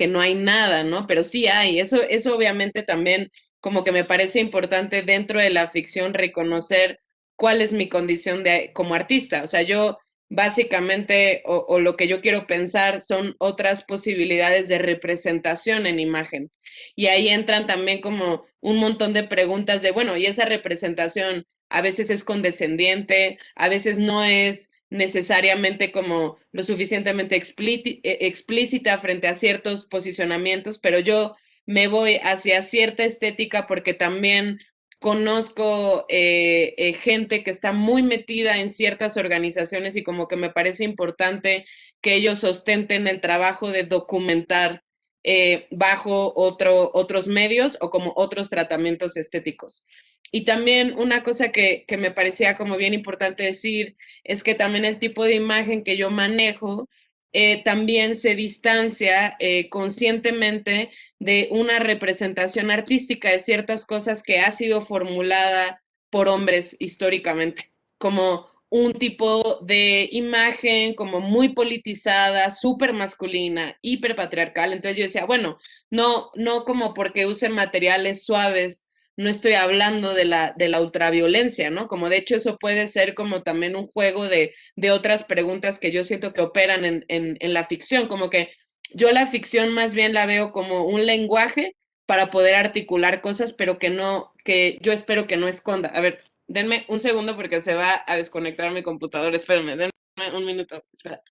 no hay nada, ¿no? Pero sí hay. Eso obviamente también como que me parece importante dentro de la ficción reconocer cuál es mi condición como artista. O sea, yo básicamente, o lo que yo quiero pensar son otras posibilidades de representación en imagen. Y ahí entran también como un montón de preguntas de, bueno, y esa representación a veces es condescendiente, a veces no es necesariamente como lo suficientemente explícita frente a ciertos posicionamientos, pero yo me voy hacia cierta estética porque también conozco gente que está muy metida en ciertas organizaciones y como que me parece importante que ellos sostenten el trabajo de documentar bajo otros medios o como otros tratamientos estéticos. Y también una cosa que me parecía como bien importante decir es que también el tipo de imagen que yo manejo también se distancia conscientemente de una representación artística de ciertas cosas que ha sido formulada por hombres históricamente, como un tipo de imagen como muy politizada, súper masculina, hiper patriarcal. Entonces yo decía, bueno, no como porque use materiales suaves, no estoy hablando de la ultraviolencia, ¿no? Como de hecho eso puede ser como también un juego de otras preguntas que yo siento que operan en la ficción, como que yo la ficción más bien la veo como un lenguaje para poder articular cosas, pero que yo espero que no esconda. A ver, denme un segundo porque se va a desconectar mi computadora. Espérenme, denme un minuto. Espera.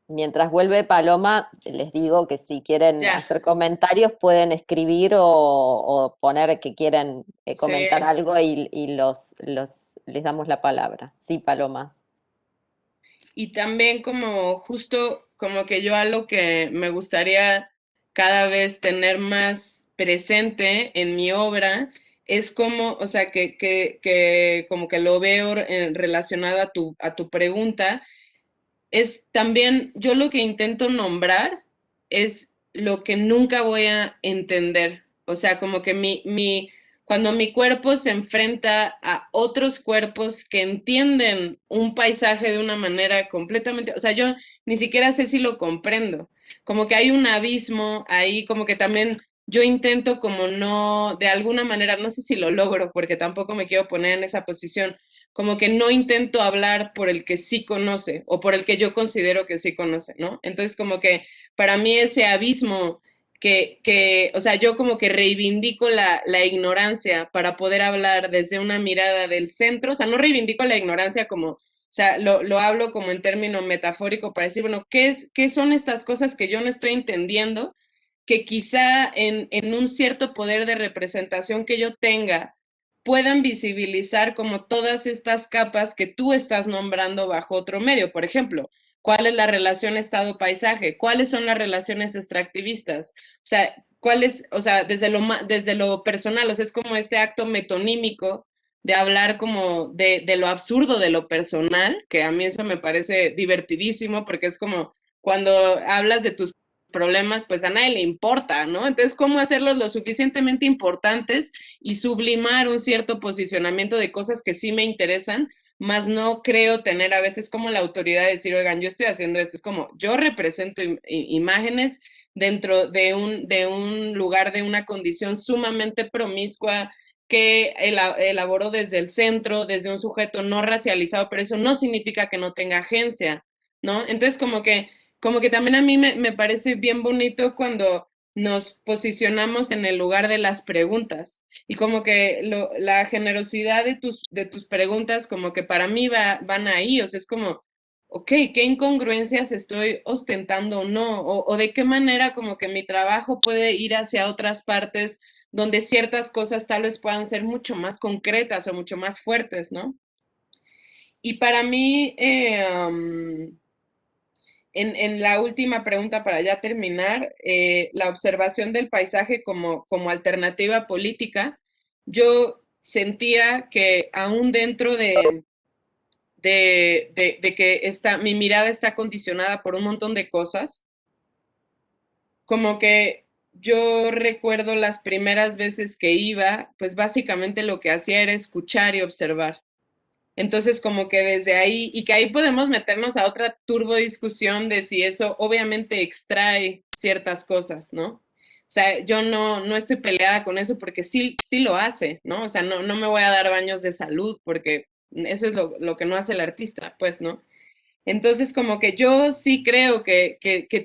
Mientras vuelve Paloma, les digo que si quieren Ya, hacer comentarios pueden escribir o poner que quieren sí. comentar algo y les damos la palabra. Sí, Paloma. Y también como justo como que yo algo que me gustaría cada vez tener más presente en mi obra es como, o sea, que como que lo veo relacionado a tu pregunta, es también, yo lo que intento nombrar es lo que nunca voy a entender. O sea, como que cuando mi cuerpo se enfrenta a otros cuerpos que entienden un paisaje de una manera completamente, o sea, yo ni siquiera sé si lo comprendo. Como que hay un abismo ahí, como que también yo intento como no, de alguna manera, no sé si lo logro, porque tampoco me quiero poner en esa posición, como que no intento hablar por el que sí conoce o por el que yo considero que sí conoce, ¿no? Entonces, como que para mí ese abismo o sea, yo como que reivindico la ignorancia para poder hablar desde una mirada del centro, o sea, no reivindico la ignorancia como, o sea, lo hablo como en término metafórico para decir, bueno, ¿qué son estas cosas que yo no estoy entendiendo? Que quizá en un cierto poder de representación que yo tenga, puedan visibilizar como todas estas capas que tú estás nombrando bajo otro medio. Por ejemplo, ¿cuál es la relación Estado-paisaje? ¿Cuáles son las relaciones extractivistas? O sea, o sea, desde lo personal, o sea, es como este acto metonímico de hablar como de lo absurdo de lo personal, que a mí eso me parece divertidísimo, porque es como cuando hablas de tus problemas, pues a nadie le importa, ¿no? Entonces, ¿cómo hacerlos lo suficientemente importantes y sublimar un cierto posicionamiento de cosas que sí me interesan, más no creo tener a veces como la autoridad de decir, oigan, yo estoy haciendo esto? Es como, yo represento imágenes dentro de un lugar, de una condición sumamente promiscua que elaboró desde el centro, desde un sujeto no racializado, pero eso no significa que no tenga agencia, ¿no? Entonces, como que también a mí me parece bien bonito cuando nos posicionamos en el lugar de las preguntas y como que la generosidad de tus preguntas como que para mí van ahí, o sea, es como, ok, ¿qué incongruencias estoy ostentando o no? O de qué manera como que mi trabajo puede ir hacia otras partes donde ciertas cosas tal vez puedan ser mucho más concretas o mucho más fuertes, ¿no? Y para mí, en la última pregunta para ya terminar, la observación del paisaje como alternativa política, yo sentía que aún dentro de que mi mirada está condicionada por un montón de cosas, como que yo recuerdo las primeras veces que iba, pues básicamente lo que hacía era escuchar y observar. Entonces, como que desde ahí, y que ahí podemos meternos a otra turbo discusión de si eso obviamente extrae ciertas cosas, ¿no? O sea, yo no estoy peleada con eso porque sí lo hace, ¿no? O sea, no me voy a dar baños de salud porque eso es lo que no hace el artista, pues, ¿no? Entonces, como que yo sí creo que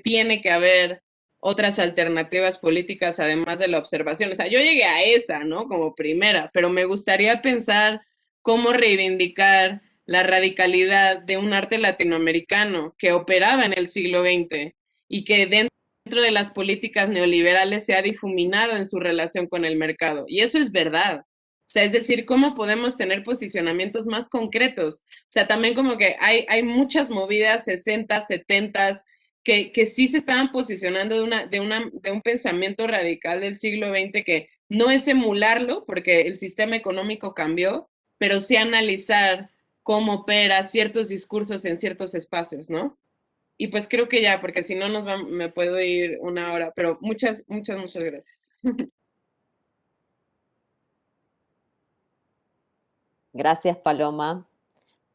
tiene que haber otras alternativas políticas además de la observación. O sea, yo llegué a esa, ¿no? Como primera, pero me gustaría pensar cómo reivindicar la radicalidad de un arte latinoamericano que operaba en el siglo XX y que dentro de las políticas neoliberales se ha difuminado en su relación con el mercado. Y eso es verdad. O sea, es decir, cómo podemos tener posicionamientos más concretos. O sea, también como que hay muchas movidas 60, 70 que sí se estaban posicionando de un pensamiento radical del siglo XX que no es emularlo porque el sistema económico cambió, pero sí analizar cómo opera ciertos discursos en ciertos espacios, ¿no? Y pues creo que ya, porque si no me puedo ir una hora, pero muchas gracias. Gracias, Paloma.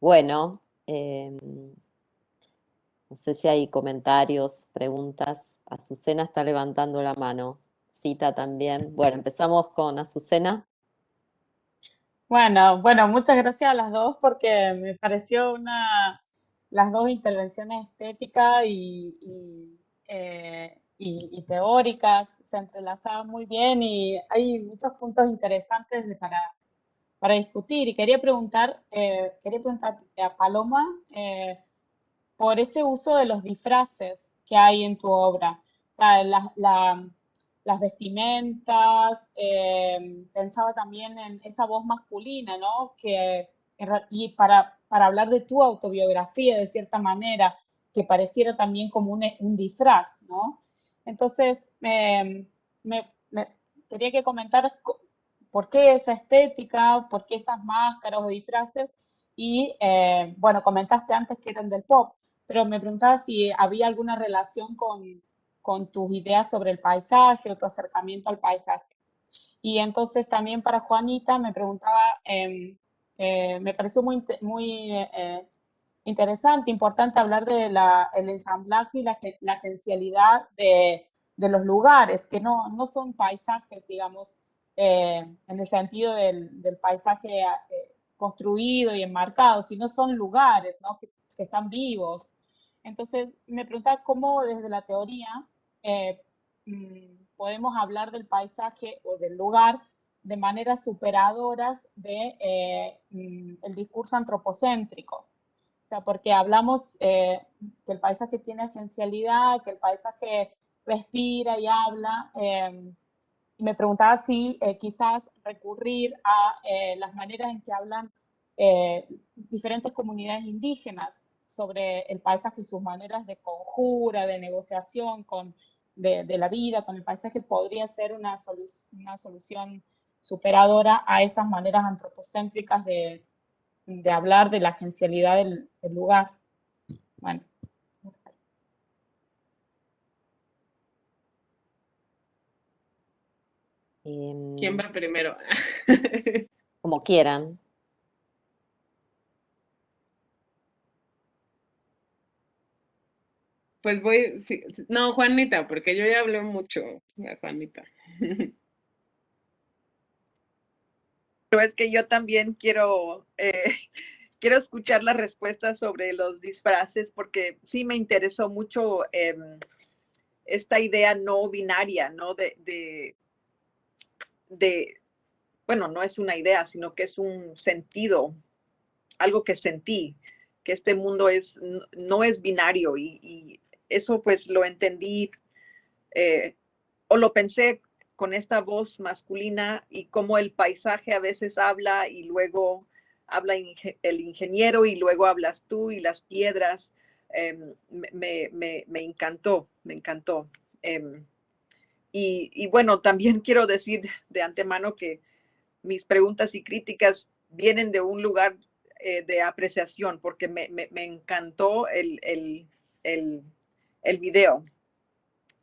Bueno, no sé si hay comentarios, preguntas. Azucena está levantando la mano. Cita también. Bueno, empezamos con Azucena. Bueno, muchas gracias a las dos porque me pareció las dos intervenciones estéticas y teóricas se entrelazaban muy bien y hay muchos puntos interesantes para discutir. Y quería preguntar a Paloma por ese uso de los disfraces que hay en tu obra. O sea, las vestimentas, pensaba también en esa voz masculina, ¿no? Y para hablar de tu autobiografía, de cierta manera, que pareciera también como un disfraz, ¿no? Entonces, me quería que comentaras por qué esa estética, por qué esas máscaras o disfraces, y bueno, comentaste antes que eran del pop, pero me preguntaba si había alguna relación con tus ideas sobre el paisaje o tu acercamiento al paisaje. Y entonces también para Juanita me preguntaba, me pareció muy interesante, importante hablar de el ensamblaje y la esencialidad de los lugares, que no son paisajes, digamos, en el sentido del paisaje construido y enmarcado, sino son lugares, ¿no? que están vivos. Entonces, me preguntaba cómo desde la teoría eh, podemos hablar del paisaje o del lugar de maneras superadoras el discurso antropocéntrico. O sea, porque hablamos que el paisaje tiene esencialidad, que el paisaje respira y habla. Y me preguntaba si quizás recurrir a las maneras en que hablan diferentes comunidades indígenas sobre el paisaje y sus maneras de conjura, de negociación de la vida con el paisaje podría ser una solución superadora a esas maneras antropocéntricas de hablar de la agencialidad del lugar. Bueno. ¿Quién va primero? Como quieran. Pues voy, sí, no, Juanita, porque yo ya hablé mucho, Juanita. Pero es que yo también quiero, quiero escuchar las respuestas sobre los disfraces porque sí me interesó mucho esta idea no binaria, ¿no? Bueno, no es una idea, sino que es un sentido, algo que sentí, que este mundo no es binario y eso pues lo entendí o lo pensé con esta voz masculina y cómo el paisaje a veces habla y luego habla el ingeniero y luego hablas tú y las piedras. Me encantó, me encantó. Y bueno, también quiero decir de antemano que mis preguntas y críticas vienen de un lugar de apreciación porque me encantó el video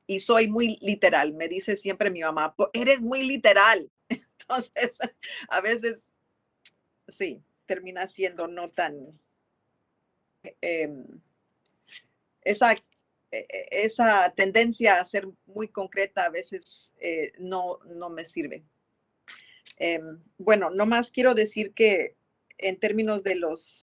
y soy muy literal. Me dice siempre mi mamá, eres muy literal. Entonces, a veces, sí, termina siendo no tan... Eh, esa, esa tendencia a ser muy concreta a veces no me sirve. Bueno, nomás quiero decir que en términos de los